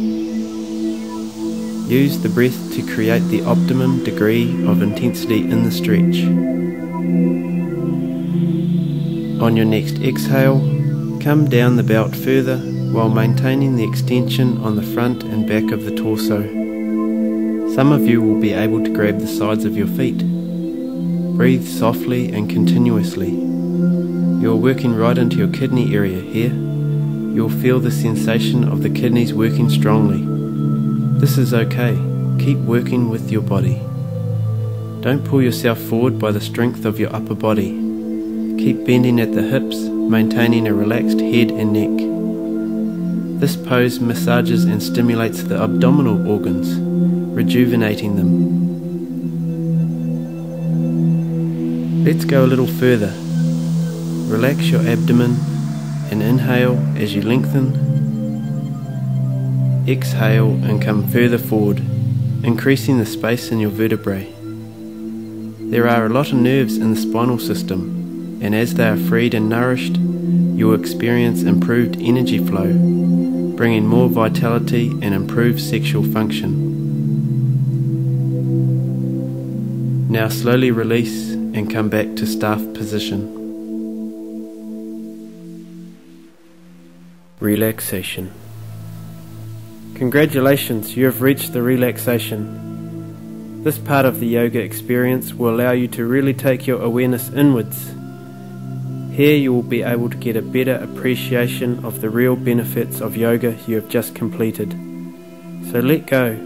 C: Use the breath to create the optimum degree of intensity in the stretch. On your next exhale, come down the belt further while maintaining the extension on the front and back of the torso. Some of you will be able to grab the sides of your feet. Breathe softly and continuously. You are working right into your kidney area here. You will feel the sensation of the kidneys working strongly. This is okay. Keep working with your body. Don't pull yourself forward by the strength of your upper body. Keep bending at the hips, maintaining a relaxed head and neck. This pose massages and stimulates the abdominal organs, rejuvenating them. Let's go a little further. Relax your abdomen and inhale as you lengthen. Exhale and come further forward, increasing the space in your vertebrae. There are a lot of nerves in the spinal system, and as they are freed and nourished, you will experience improved energy flow, bringing more vitality and improved sexual function. Now slowly release and come back to staff position. Relaxation. Congratulations, you have reached the relaxation. This part of the yoga experience will allow you to really take your awareness inwards. Here you will be able to get a better appreciation of the real benefits of yoga you have just completed. So let go.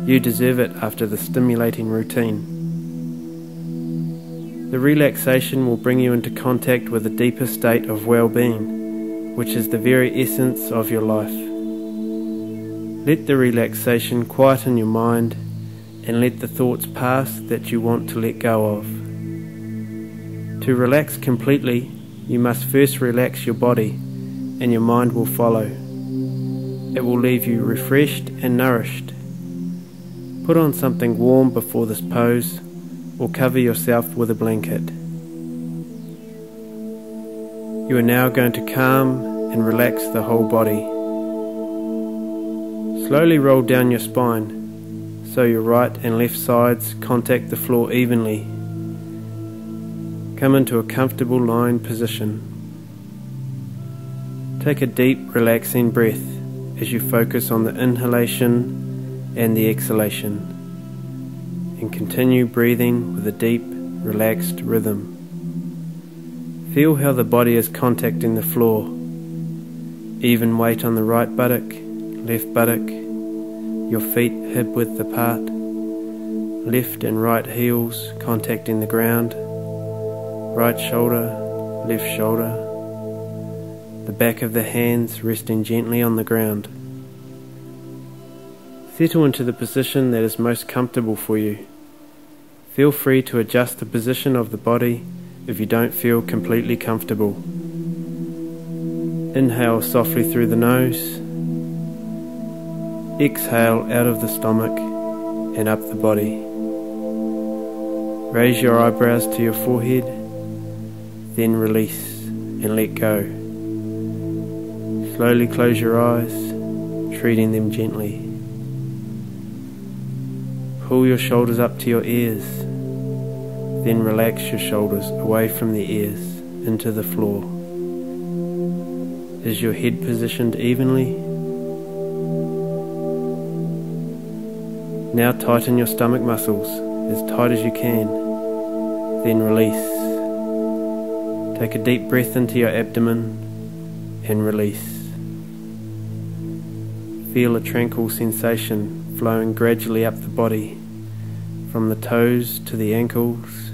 C: You deserve it after the stimulating routine. The relaxation will bring you into contact with a deeper state of well-being, which is the very essence of your life. Let the relaxation quieten your mind and let the thoughts pass that you want to let go of. To relax completely, you must first relax your body, and your mind will follow. It will leave you refreshed and nourished. Put on something warm before this pose, or cover yourself with a blanket. You are now going to calm and relax the whole body. Slowly roll down your spine, so your right and left sides contact the floor evenly. Come into a comfortable lying position. Take a deep, relaxing breath as you focus on the inhalation and the exhalation, and continue breathing with a deep, relaxed rhythm. Feel how the body is contacting the floor. Even weight on the right buttock, left buttock, your feet hip-width apart, left and right heels contacting the ground, right shoulder, left shoulder, the back of the hands resting gently on the ground. Settle into the position that is most comfortable for you. Feel free to adjust the position of the body if you don't feel completely comfortable. Inhale softly through the nose. Exhale out of the stomach and up the body. Raise your eyebrows to your forehead, then release and let go. Slowly close your eyes, treating them gently. Pull your shoulders up to your ears. Then relax your shoulders away from the ears into the floor. Is your head positioned evenly? Now tighten your stomach muscles as tight as you can. Then release. Take a deep breath into your abdomen and release. Feel a tranquil sensation flowing gradually up the body, from the toes to the ankles,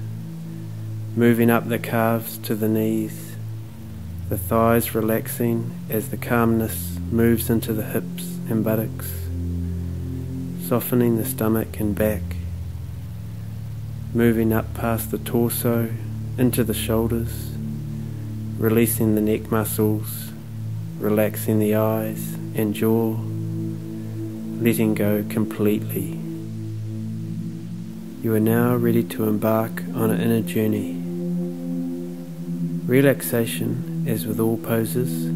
C: moving up the calves to the knees, the thighs relaxing as the calmness moves into the hips and buttocks, softening the stomach and back, moving up past the torso into the shoulders, releasing the neck muscles, relaxing the eyes and jaw, letting go completely. You are now ready to embark on an inner journey. Relaxation, as with all poses,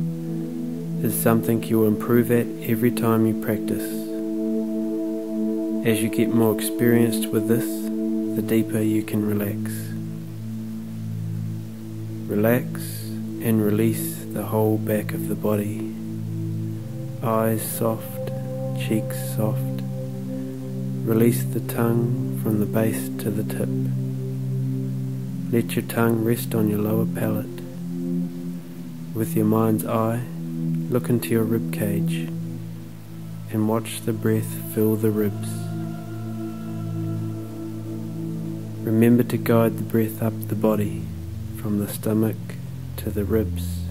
C: is something you will improve at every time you practice. As you get more experienced with this, the deeper you can relax. Relax and release the whole back of the body. Eyes soft, cheeks soft. Release the tongue from the base to the tip. Let your tongue rest on your lower palate. With your mind's eye, look into your rib cage and watch the breath fill the ribs. Remember to guide the breath up the body from the stomach to the ribs,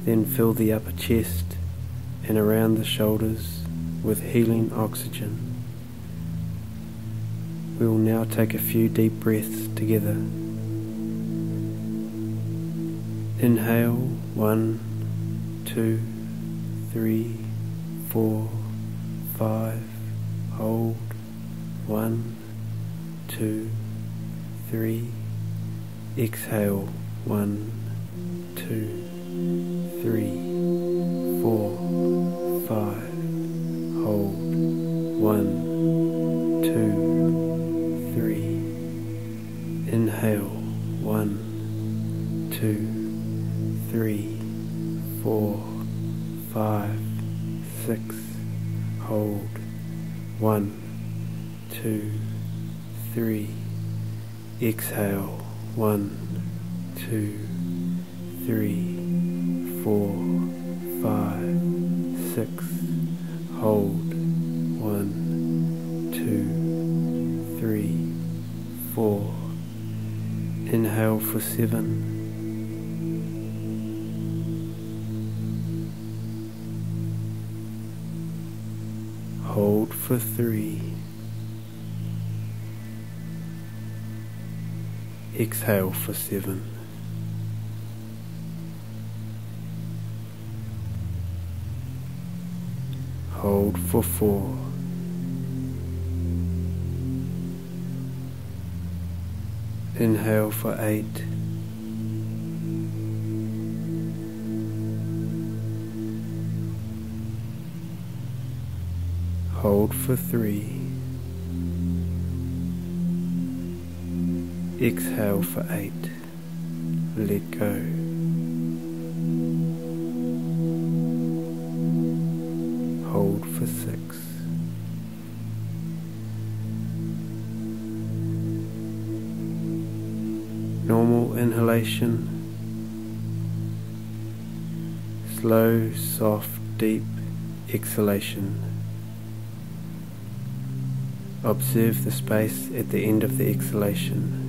C: then fill the upper chest and around the shoulders with healing oxygen. We will now take a few deep breaths together. Inhale, 1, 2, 3, 4, 5. Hold, 1, 2, 3. Exhale, 1, 2, 3, 4, 5. Hold, 1, 2, 3. Inhale, 1, 2, 3, 4, 5, 6. Hold, 1, 2, 3. Exhale, 1, 2, 3, 4, 5, 6. Hold, 1, 2, 3, 4. Inhale for 7. Hold for 3. Exhale for 7. Hold for 4. Inhale for 8. Hold for 3. Exhale for 8. Let go. Hold for 6. Normal inhalation. Slow, soft, deep exhalation. Observe the space at the end of the exhalation.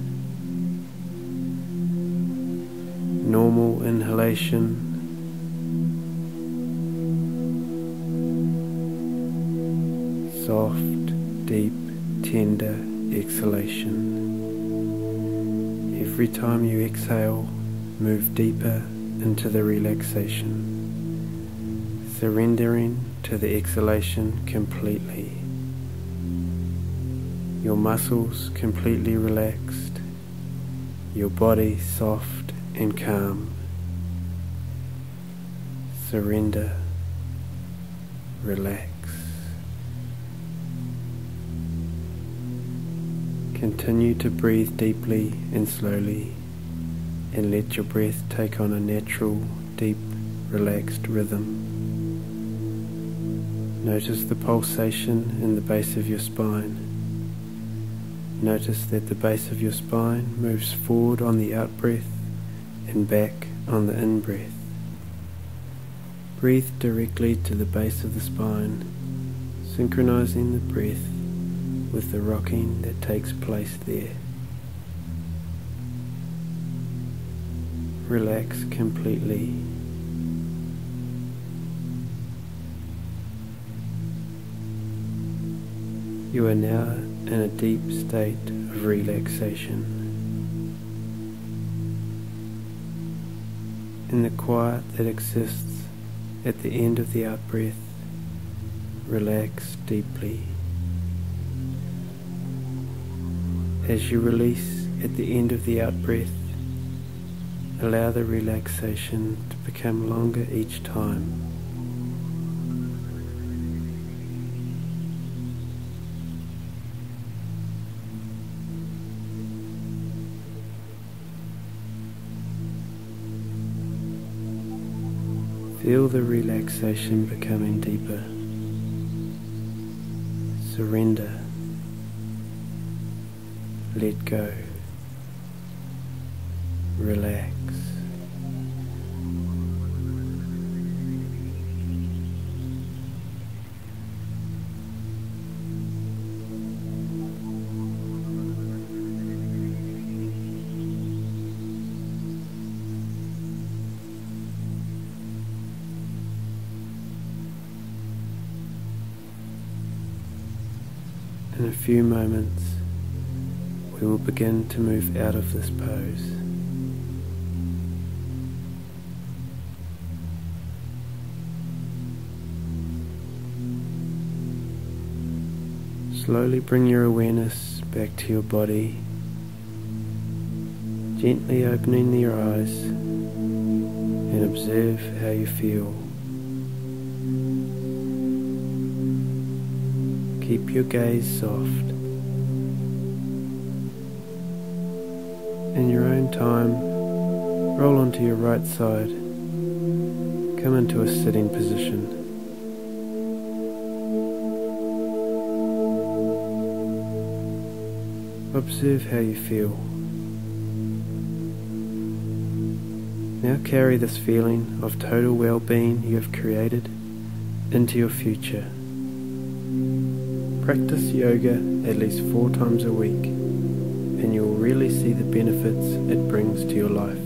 C: Normal inhalation. Soft, deep, tender exhalation. Every time you exhale, move deeper into the relaxation, surrendering to the exhalation completely. Your muscles completely relaxed, your body soft and calm. Surrender, relax. Continue to breathe deeply and slowly, and let your breath take on a natural, deep, relaxed rhythm. Notice the pulsation in the base of your spine. Notice that the base of your spine moves forward on the out-breath and back on the in-breath. Breathe directly to the base of the spine, synchronizing the breath with the rocking that takes place there. Relax completely. You are now in a deep state of relaxation. In the quiet that exists at the end of the out-breath, relax deeply. As you release at the end of the out-breath, allow the relaxation to become longer each time. Feel the relaxation becoming deeper. Surrender. Let go. Relax. In a few moments, we will begin to move out of this pose. Slowly bring your awareness back to your body, gently opening your eyes, and observe how you feel. Keep your gaze soft. In your own time, roll onto your right side. Come into a sitting position. Observe how you feel. Now carry this feeling of total well-being you have created into your future. Practice yoga at least 4 times a week, and you will really see the benefits it brings to your life.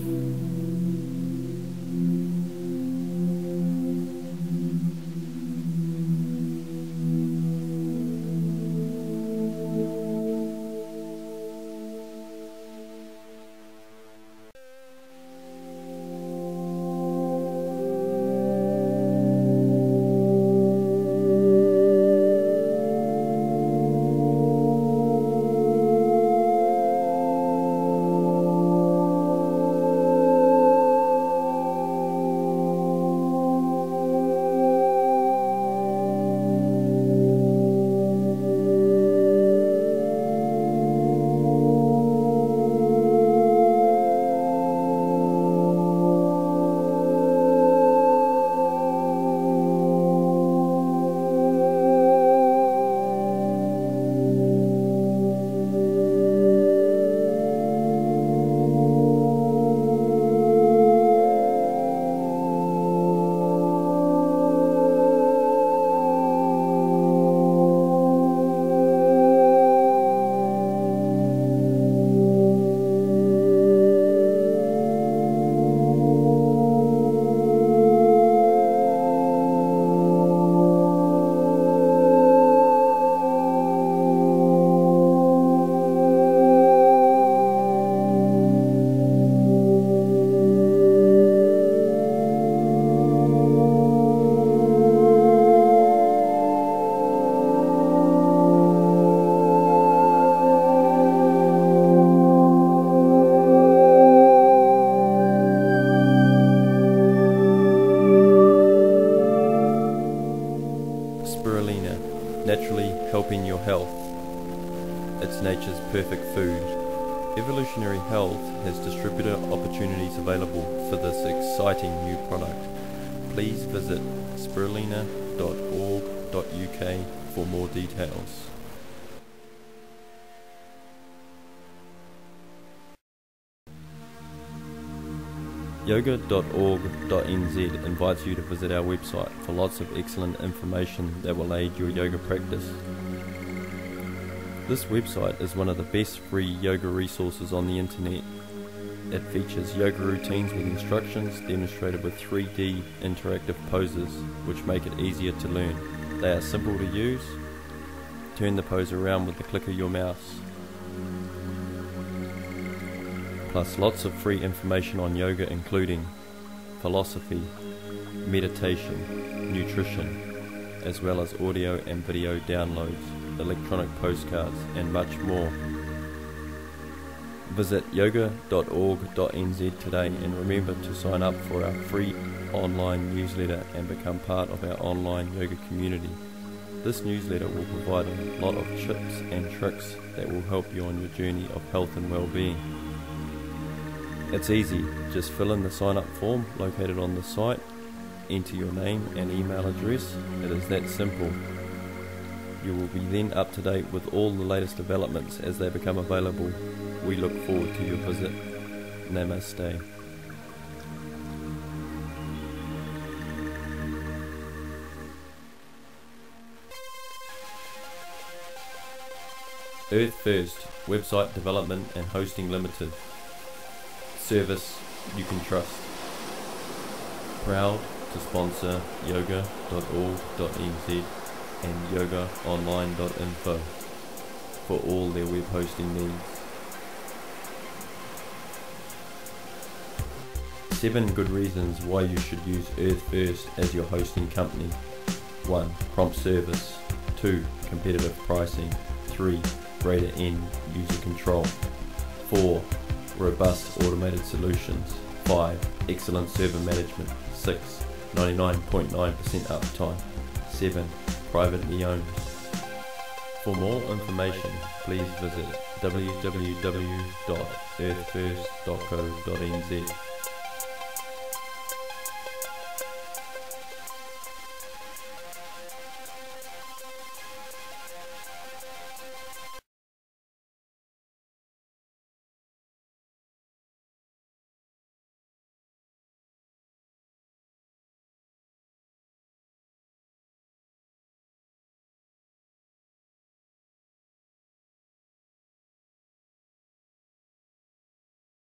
A: Spirulina, naturally helping your health. It's nature's perfect food. Evolutionary Health has distributor opportunities available for this exciting new product. Please visit spirulina.org.uk for more details. Yoga.org.nz invites you to visit our website for lots of excellent information that will aid your yoga practice. This website is one of the best free yoga resources on the internet. It features yoga routines with instructions demonstrated with 3D interactive poses, which make it easier to learn. They are simple to use. Turn the pose around with the click of your mouse. Plus lots of free information on yoga, including philosophy, meditation, nutrition, as well as audio and video downloads, electronic postcards, and much more. Visit yoga.org.nz today and remember to sign up for our free online newsletter and become part of our online yoga community. This newsletter will provide a lot of tips and tricks that will help you on your journey of health and well-being. It's easy, just fill in the sign up form located on the site, enter your name and email address. It is that simple. You will be then up to date with all the latest developments as they become available. We look forward to your visit. Namaste. Earth First, website development and hosting limited. Service you can trust. Proud to sponsor yoga.org.nz and yogaonline.info for all their web hosting needs. 7 good reasons why you should use Earth First as your hosting company. 1. Prompt service. 2. Competitive pricing. 3. Greater end user control. 4. Robust automated solutions. 5. Excellent server management. 6. 99.9% uptime. 7. Privately owned. For more information, please visit www.earthfirst.co.nz.